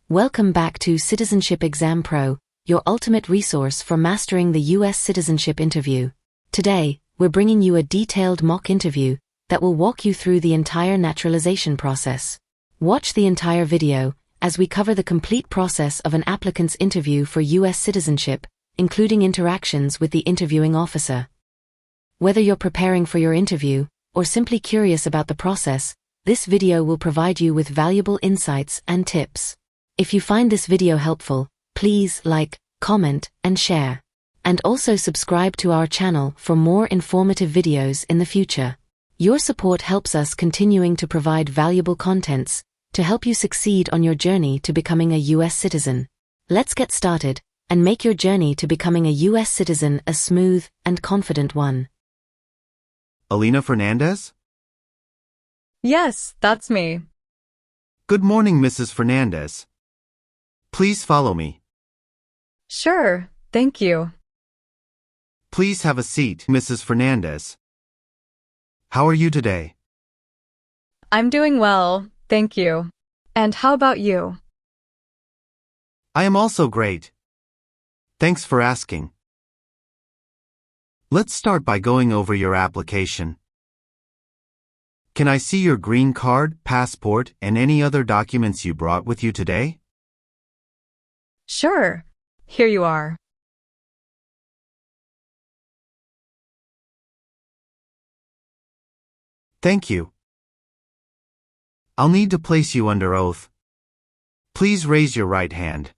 Welcome back to Citizenship Exam Pro, your ultimate resource for mastering the US Citizenship Interview. Today, we're bringing you a detailed mock interview that will walk you through the entire naturalization process. Watch the entire video as we cover the complete process of an applicant's interview for US citizenship, including interactions with the interviewing officer. Whether you're preparing for your interview or simply curious about the process, this video will provide you with valuable insights and tips. If you find this video helpful, please like, comment, and share. And also subscribe to our channel for more informative videos in the future. Your support helps us continuing to provide valuable contents to help you succeed on your journey to becoming a US citizen. Let's get started and make your journey to becoming a US citizen a smooth and confident one. Alina Fernandez? Yes, that's me. Good morning, Mrs. Fernandez. Please follow me. Sure, thank you. Please have a seat, Mrs. Fernandez. How are you today? I'm doing well, thank you. And how about you? I am also great. Thanks for asking. Let's start by going over your application. Can I see your green card, passport, and any other documents you brought with you today? Sure, here you are. Thank you. I'll need to place you under oath. Please raise your right hand.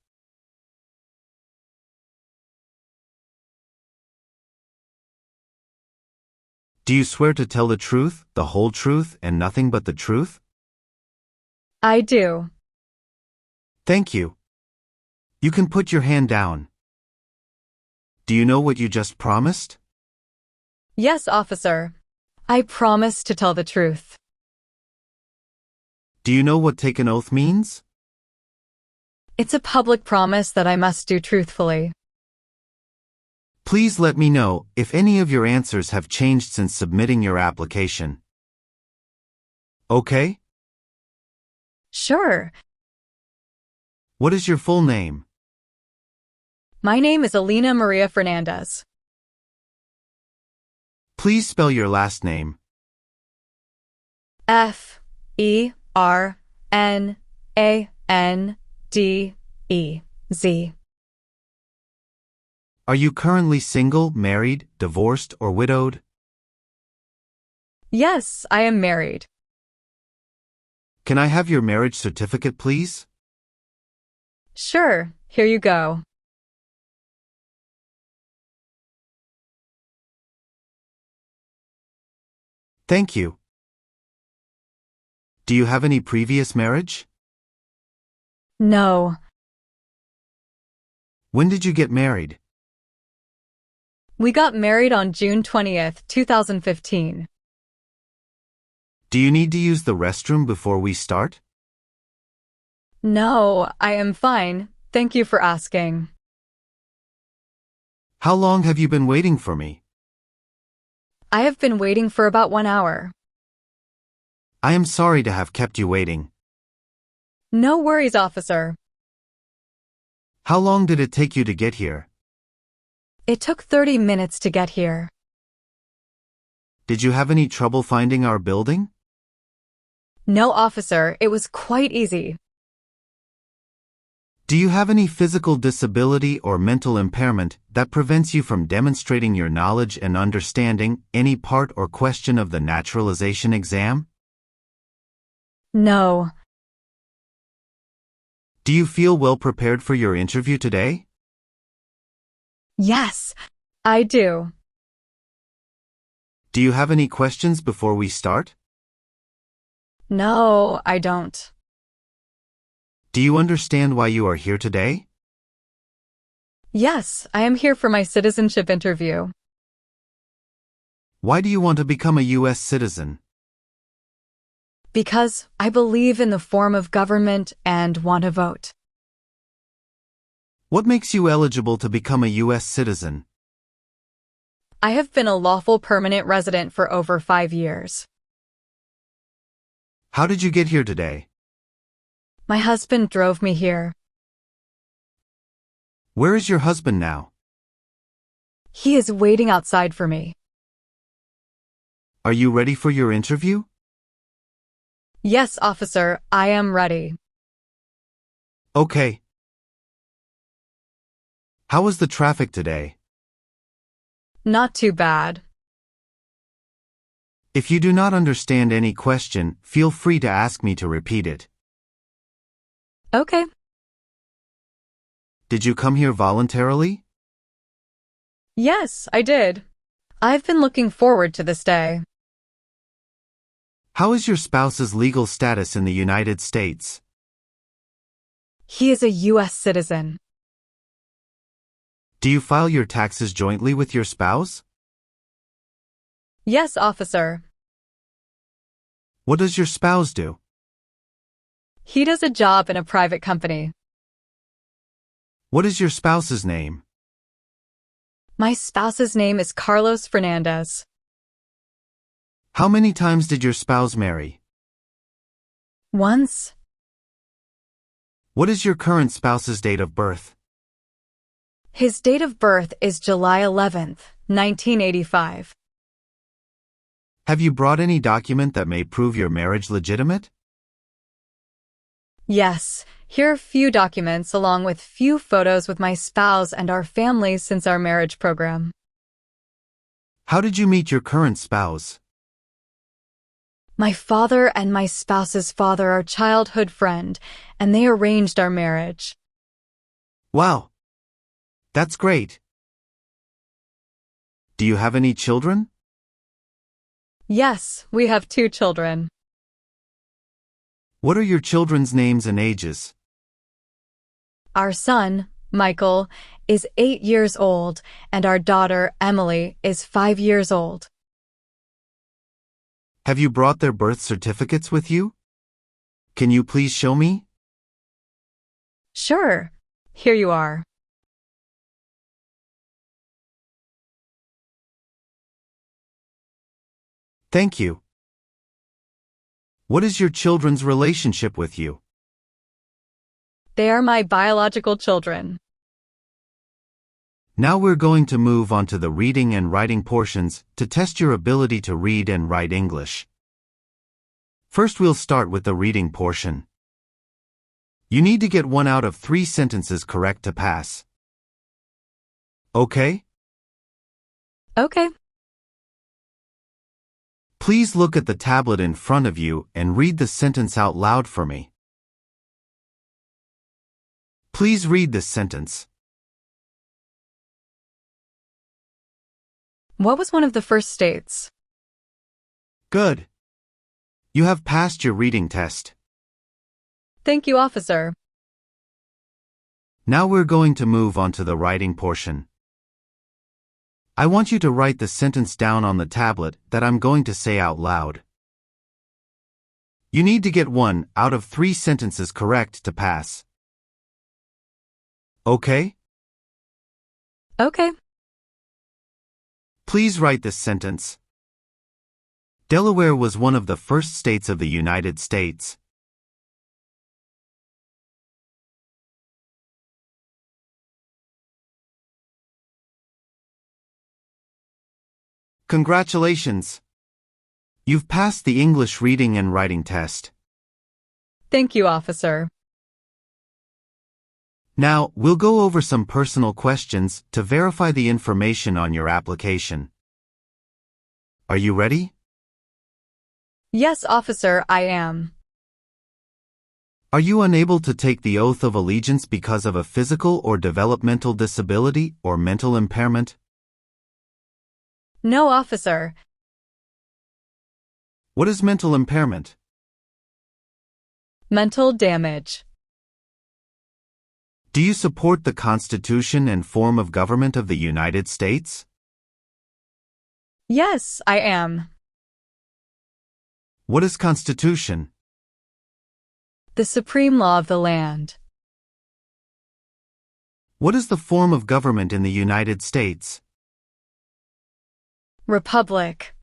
Do you swear to tell the truth, the whole truth, and nothing but the truth? I do. Thank you. You can put your hand down. Do you know what you just promised? Yes, officer. I promise to tell the truth. Do you know what take an oath means? It's a public promise that I must do truthfully. Please let me know if any of your answers have changed since submitting your application. Okay? Sure. What is your full name? My name is Alina Maria Fernandez. Please spell your last name. F-E-R-N-A-N-D-E-Z. Are you currently single, married, divorced, or widowed? Yes, I am married. Can I have your marriage certificate, please? Sure, here you go. Thank you. Do you have any previous marriage? No. When did you get married? We got married on June 20th, 2015. Do you need to use the restroom before we start? No, I am fine. Thank you for asking. How long have you been waiting for me? I have been waiting for about 1 hour. I am sorry to have kept you waiting. No worries, officer. How long did it take you to get here? It took 30 minutes to get here. Did you have any trouble finding our building? No, officer, it was quite easy. Do you have any physical disability or mental impairment that prevents you from demonstrating your knowledge and understanding any part or question of the naturalization exam? No. Do you feel well prepared for your interview today? Yes, I do. Do you have any questions before we start? No, I don't. Do you understand why you are here today? Yes, I am here for my citizenship interview. Why do you want to become a US citizen? Because I believe in the form of government and want to vote. What makes you eligible to become a US citizen? I have been a lawful permanent resident for over 5 years. How did you get here today? My husband drove me here. Where is your husband now? He is waiting outside for me. Are you ready for your interview? Yes, officer, I am ready. Okay. How was the traffic today? Not too bad. If you do not understand any question, feel free to ask me to repeat it. Okay. Did you come here voluntarily? Yes, I did. I've been looking forward to this day. How is your spouse's legal status in the United States? He is a US citizen. Do you file your taxes jointly with your spouse? Yes, officer. What does your spouse do? He does a job in a private company. What is your spouse's name? My spouse's name is Carlos Fernandez. How many times did your spouse marry? Once. What is your current spouse's date of birth? His date of birth is July 11th, 1985. Have you brought any document that may prove your marriage legitimate? Yes, here are few documents along with few photos with my spouse and our family since our marriage program. How did you meet your current spouse? My father and my spouse's father are childhood friend, and they arranged our marriage. Wow. That's great. Do you have any children? Yes, we have 2 children. What are your children's names and ages? Our son, Michael, is 8 years old, and our daughter, Emily, is 5 years old. Have you brought their birth certificates with you? Can you please show me? Sure. Here you are. Thank you. What is your children's relationship with you? They are my biological children. Now we're going to move on to the reading and writing portions to test your ability to read and write English. First, we'll start with the reading portion. You need to get 1 out of 3 sentences correct to pass. Okay? Okay. Please look at the tablet in front of you and read the sentence out loud for me. Please read this sentence. What was one of the first states? Good. You have passed your reading test. Thank you, officer. Now we're going to move on to the writing portion. I want you to write the sentence down on the tablet that I'm going to say out loud. You need to get 1 out of 3 sentences correct to pass. Okay? Okay. Please write this sentence. Delaware was one of the first states of the United States. Congratulations! You've passed the English reading and writing test. Thank you, officer. Now, we'll go over some personal questions to verify the information on your application. Are you ready? Yes, officer, I am. Are you unable to take the oath of allegiance because of a physical or developmental disability or mental impairment? No, officer. What is mental impairment? Mental damage. Do you support the Constitution and form of government of the United States? Yes, I am. What is Constitution? The supreme law of the land. What is the form of government in the United States? Republic.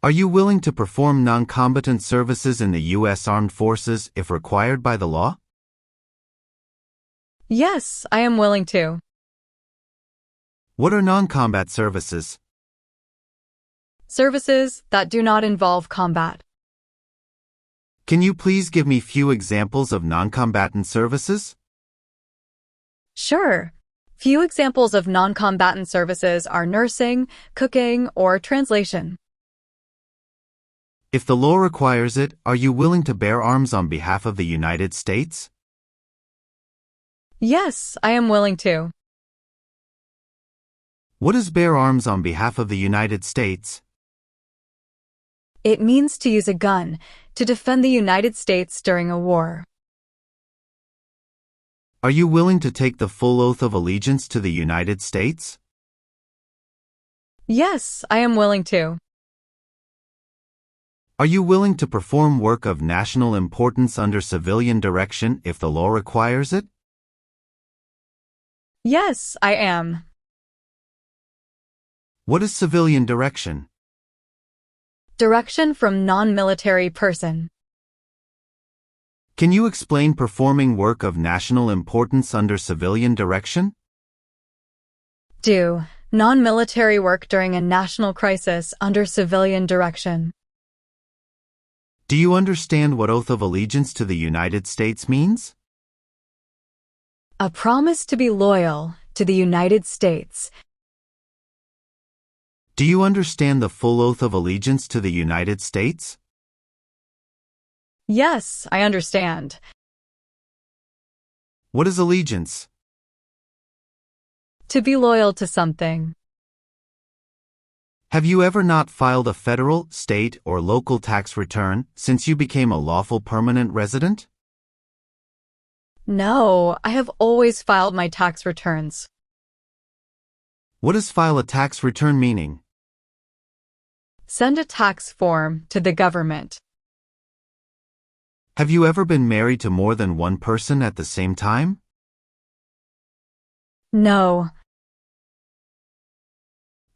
Are you willing to perform non-combatant services in the U.S. Armed Forces if required by the law? Yes, I am willing to. What are non-combat services? Services that do not involve combat. Can you please give me few examples of non-combatant services? Sure. Few examples of non-combatant services are nursing, cooking, or translation. If the law requires it, are you willing to bear arms on behalf of the United States? Yes, I am willing to. What is bear arms on behalf of the United States? It means to use a gun to defend the United States during a war. Are you willing to take the full oath of allegiance to the United States? Yes, I am willing to. Are you willing to perform work of national importance under civilian direction if the law requires it? Yes, I am. What is civilian direction? Direction from non-military person. Can you explain performing work of national importance under civilian direction? Do non-military work during a national crisis under civilian direction. Do you understand what oath of allegiance to the United States means? A promise to be loyal to the United States. Do you understand the full oath of allegiance to the United States? Yes, I understand. What is allegiance? To be loyal to something. Have you ever not filed a federal, state, or local tax return since you became a lawful permanent resident? No, I have always filed my tax returns. What does file a tax return meaning? Send a tax form to the government. Have you ever been married to more than one person at the same time? No.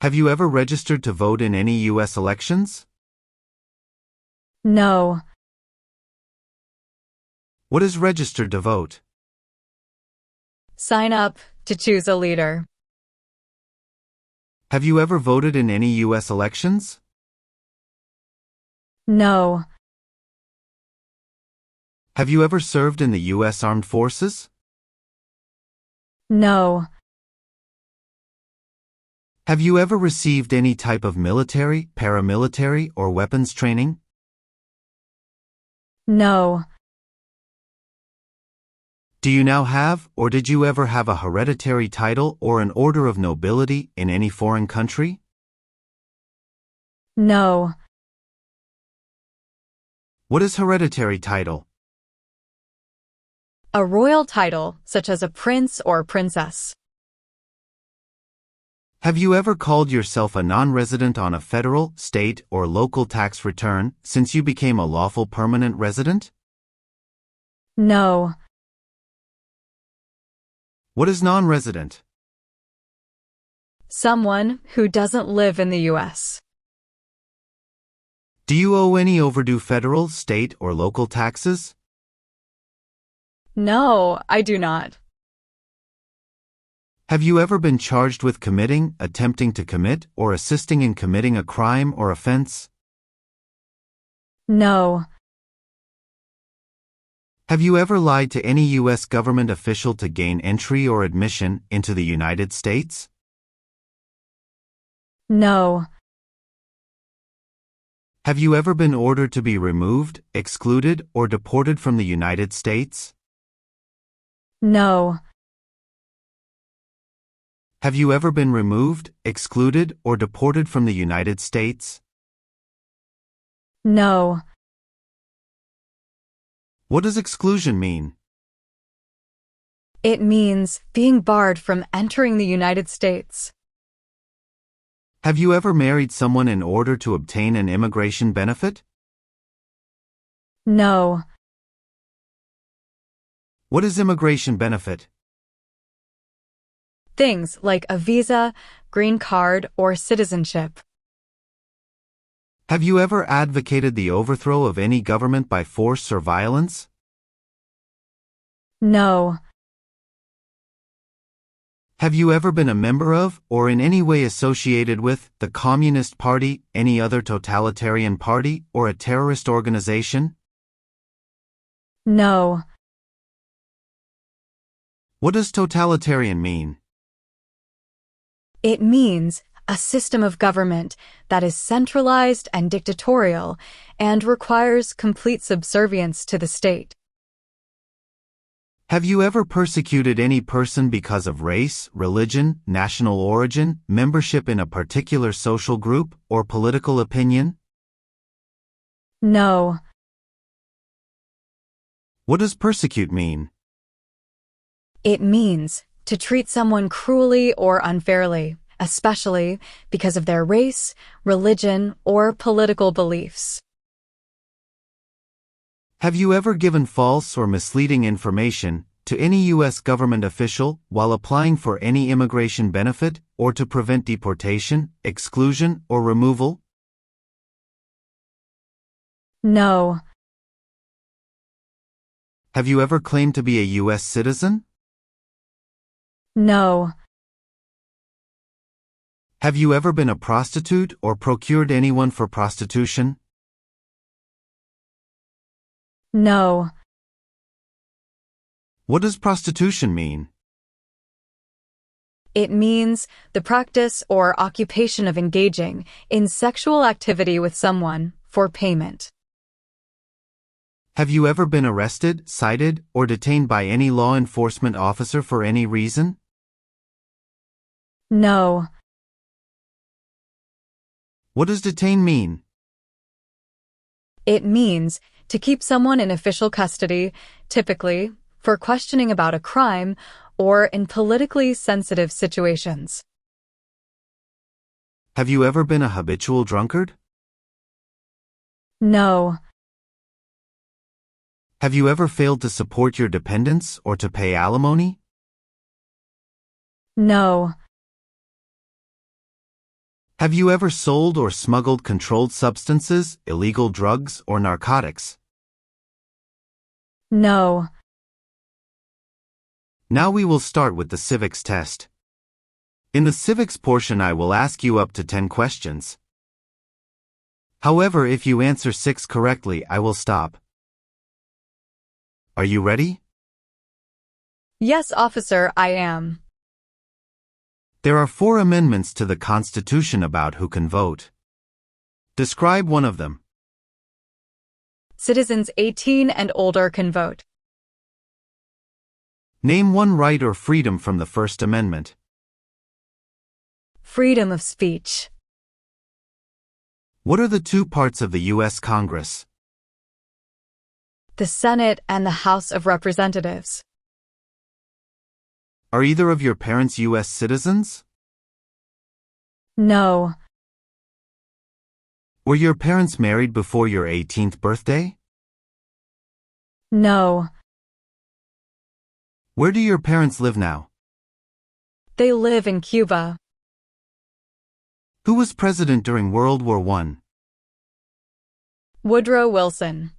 Have you ever registered to vote in any U.S. elections? No. What is registered to vote? Sign up to choose a leader. Have you ever voted in any U.S. elections? No. Have you ever served in the U.S. Armed Forces? No. Have you ever received any type of military, paramilitary, or weapons training? No. Do you now have, or did you ever have a hereditary title or an order of nobility in any foreign country? No. What is hereditary title? A royal title, such as a prince or princess. Have you ever called yourself a non-resident on a federal, state, or local tax return since you became a lawful permanent resident? No. What is non-resident? Someone who doesn't live in the U.S. Do you owe any overdue federal, state, or local taxes? No, I do not. Have you ever been charged with committing, attempting to commit, or assisting in committing a crime or offense? No. Have you ever lied to any U.S. government official to gain entry or admission into the United States? No. Have you ever been ordered to be removed, excluded, or deported from the United States? No. Have you ever been removed, excluded, or deported from the United States? No. What does exclusion mean? It means being barred from entering the United States. Have you ever married someone in order to obtain an immigration benefit? No. What is immigration benefit? Things like a visa, green card, or citizenship. Have you ever advocated the overthrow of any government by force or violence? No. Have you ever been a member of, or in any way associated with, the Communist Party, any other totalitarian party, or a terrorist organization? No. What does totalitarian mean? It means a system of government that is centralized and dictatorial and requires complete subservience to the state. Have you ever persecuted any person because of race, religion, national origin, membership in a particular social group, or political opinion? No. What does persecute mean? It means to treat someone cruelly or unfairly, especially because of their race, religion, or political beliefs. Have you ever given false or misleading information to any U.S. government official while applying for any immigration benefit or to prevent deportation, exclusion, or removal? No. Have you ever claimed to be a U.S. citizen? No. Have you ever been a prostitute or procured anyone for prostitution? No. What does prostitution mean? It means the practice or occupation of engaging in sexual activity with someone for payment. Have you ever been arrested, cited, or detained by any law enforcement officer for any reason? No. What does detain mean? It means to keep someone in official custody, typically for questioning about a crime or in politically sensitive situations. Have you ever been a habitual drunkard? No. Have you ever failed to support your dependents or to pay alimony? No. Have you ever sold or smuggled controlled substances, illegal drugs, or narcotics? No. Now we will start with the civics test. In the civics portion I will ask you up to 10 questions. However, if you answer 6 correctly, I will stop. Are you ready? Yes, officer, I am. There are 4 amendments to the Constitution about who can vote. Describe one of them. Citizens 18 and older can vote. Name one right or freedom from the First Amendment. Freedom of speech. What are the 2 parts of the U.S. Congress? The Senate and the House of Representatives. Are either of your parents U.S. citizens? No. Were your parents married before your 18th birthday? No. Where do your parents live now? They live in Cuba. Who was president during World War I? Woodrow Wilson.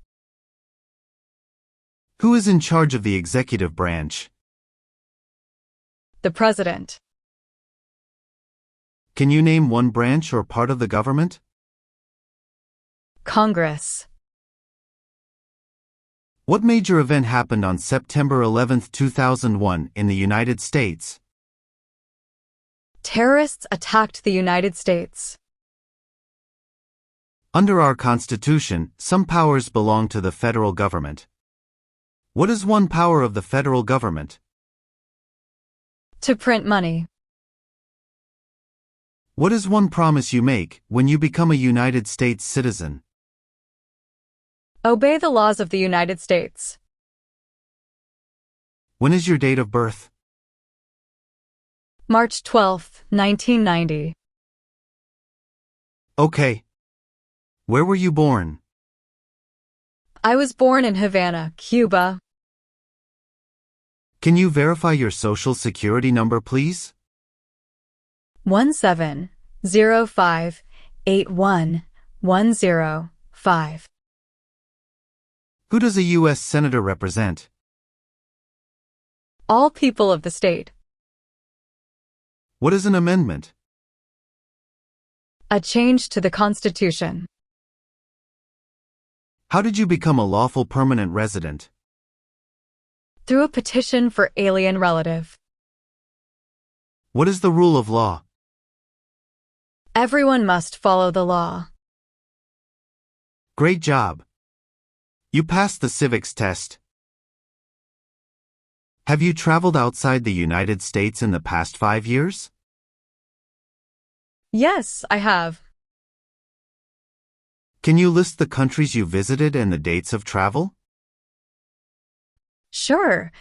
Who is in charge of the executive branch? The President. Can you name one branch or part of the government? Congress. What major event happened on September 11, 2001 in the United States? Terrorists attacked the United States. Under our Constitution, some powers belong to the federal government. What is one power of the federal government? To print money. What is one promise you make when you become a United States citizen? Obey the laws of the United States. When is your date of birth? March 12, 1990. Okay. Where were you born? I was born in Havana, Cuba. Can you verify your social security number, please? 1705811005. Who does a U.S. Senator represent? All people of the state. What is an amendment? A change to the Constitution. How did you become a lawful permanent resident? Through a petition for alien relative. What is the rule of law? Everyone must follow the law. Great job. You passed the civics test. Have you traveled outside the United States in the past 5 years? Yes, I have. Can you list the countries you visited and the dates of travel? Sure.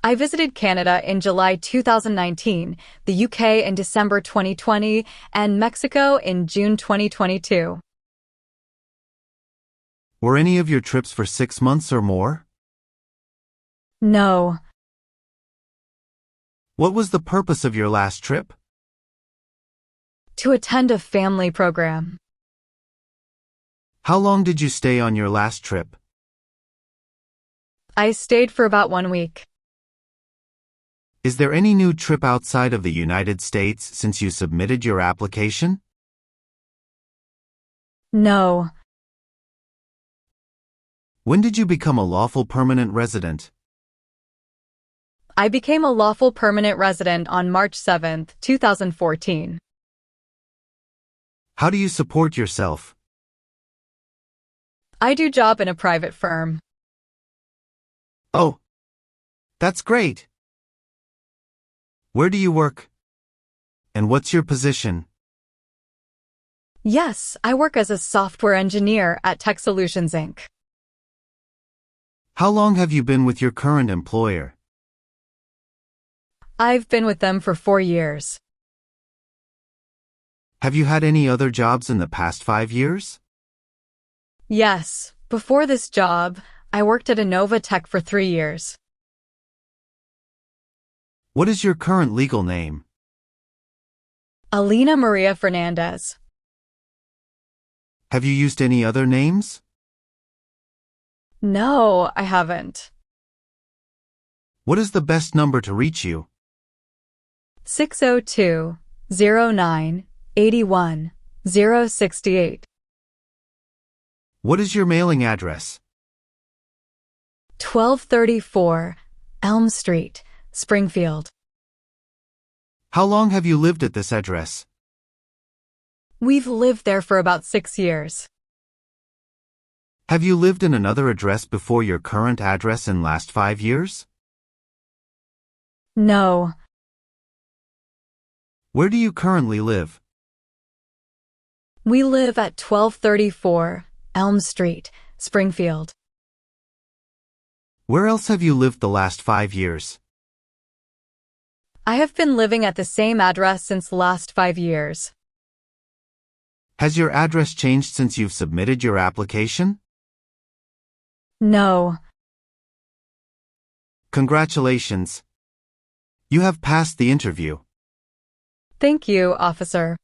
I visited Canada in July 2019, the UK in December 2020, and Mexico in June 2022. Were any of your trips for 6 months or more? No. What was the purpose of your last trip? To attend a family program. How long did you stay on your last trip? I stayed for about 1 week. Is there any new trip outside of the United States since you submitted your application? No. When did you become a lawful permanent resident? I became a lawful permanent resident on March 7, 2014. How do you support yourself? I do job in a private firm. Oh, that's great. Where do you work? And what's your position? Yes, I work as a software engineer at Tech Solutions, Inc. How long have you been with your current employer? I've been with them for 4 years. Have you had any other jobs in the past 5 years? Yes, before this job, I worked at Innova Tech for 3 years. What is your current legal name? Alina Maria Fernandez. Have you used any other names? No, I haven't. What is the best number to reach you? 602-09-81-068. What is your mailing address? 1234 Elm Street, Springfield. How long have you lived at this address? We've lived there for about 6 years. Have you lived in another address before your current address in last 5 years? No. Where do you currently live? We live at 1234 Elm Street, Springfield. Where else have you lived the last 5 years? I have been living at the same address since the last 5 years. Has your address changed since you've submitted your application? No. Congratulations. You have passed the interview. Thank you, officer.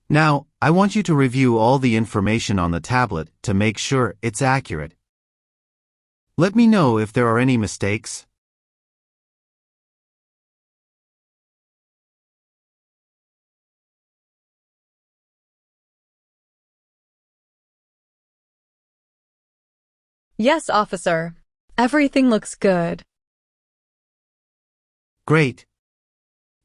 Now, I want you to review all the information on the tablet to make sure it's accurate. Let me know if there are any mistakes. Yes, officer. Everything looks good. Great.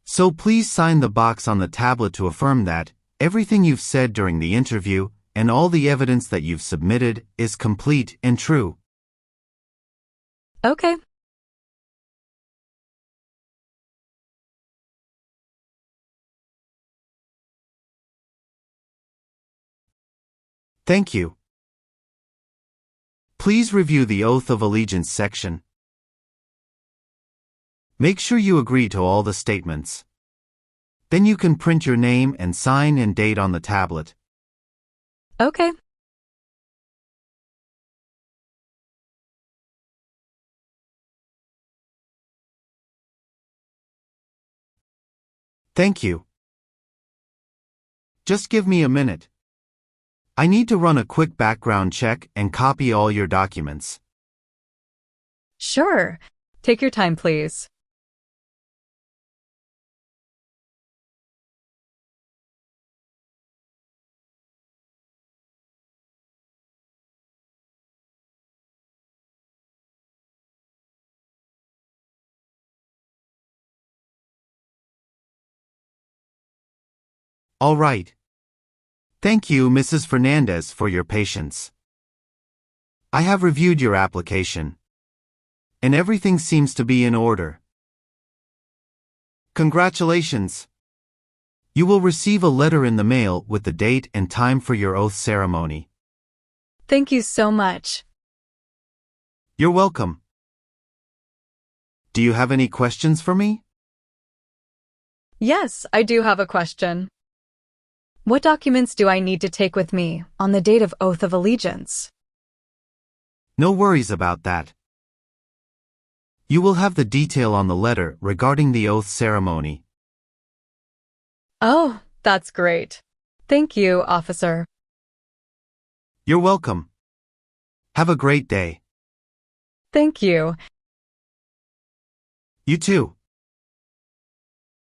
So please sign the box on the tablet to affirm that everything you've said during the interview and all the evidence that you've submitted is complete and true. Okay. Thank you. Please review the Oath of Allegiance section. Make sure you agree to all the statements. Then you can print your name and sign and date on the tablet. Okay. Thank you. Just give me a minute. I need to run a quick background check and copy all your documents. Sure. Take your time, please. All right. Thank you, Mrs. Fernandez, for your patience. I have reviewed your application, and everything seems to be in order. Congratulations! You will receive a letter in the mail with the date and time for your oath ceremony. Thank you so much. You're welcome. Do you have any questions for me? Yes, I do have a question. What documents do I need to take with me on the date of Oath of Allegiance? No worries about that. You will have the detail on the letter regarding the oath ceremony. Oh, that's great. Thank you, officer. You're welcome. Have a great day. Thank you. You too.